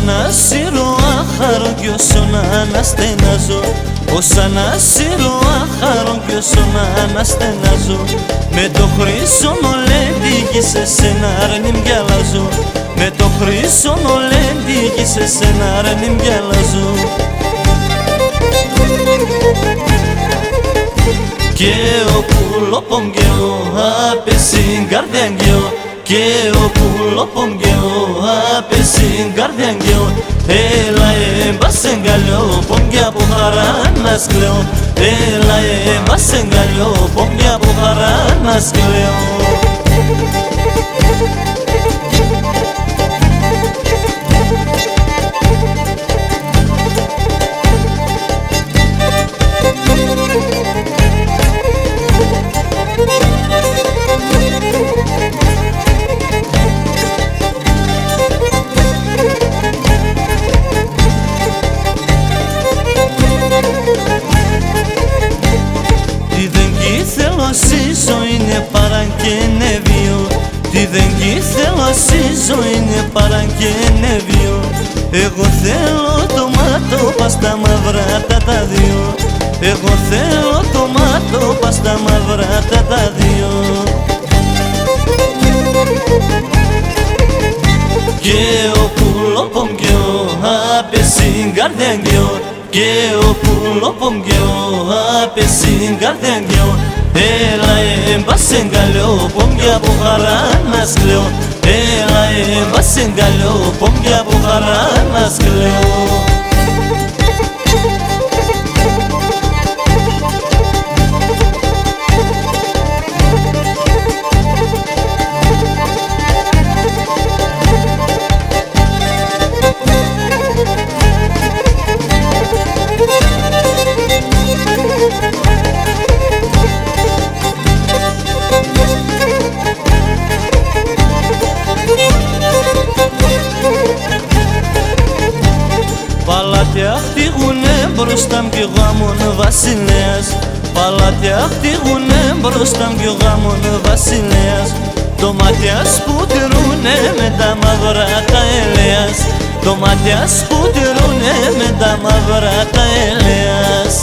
να σύρω άχαρο κι όσο να στενάζω, όσα να σύρω άχαρο κι όσο να στενάζω, με το χρήσονο λέντι σε σένα αρνήμ γυαλάζω, με το χρήσονο λέντι σε σένα αρνήμ γυαλάζω. Και ο πουλοπομγέο απέσιν καρδιαγγέο, και ο πουλοπομγέο απέσιν καρδιαγγέο, έλα έμπασεν καλιό πομγιά που χαρά να σκλαίω, έλα έμπασεν καλιό πομγιά που χαρά να σκλαίω. Είναι παρακενεύιο, τι δεν θέλω στη ζωή είναι παρακενεύιο. Εγώ θέλω το μάτω πας στα μαυρά τα δύο, εγώ θέλω το μάτω πας στα μαυρά τα δύο. Και ο πουλοπομγέο απέσιν καρδιαγγέο, και ο πουλοπομγέο απέσιν καρδιαγγέο, έλα έμπασεν καλιό πομγιά που χαρά να σκλαίω, έλα έμπασεν καλιό πομγιά που χαρά να σκλαίω. Παλάτια χτίγουνε μπροστά μου κι ο γάμον βασιλέας, παλάτια χτίγουνε μπροστά μου κι ο γάμον βασιλέας, δωμάτια σπουτερούνε με τα μαύρα τα ελέας, δωμάτια σπουτερούνε με τα μαύρα τα ελέας.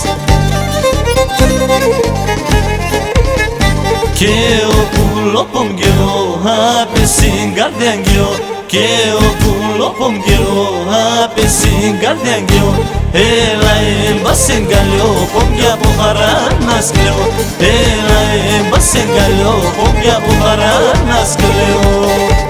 Και ο πουλοπομγέο απέσιν καρδιαγγέο, και ο πουλοπομγέο απέσιν καρδιαγγέο, έλα έμπασεν καλιό πομγιά που χαρά να σκλαίω, έλα έμπασεν καλιό πομγιά που χαρά να σκλαίω.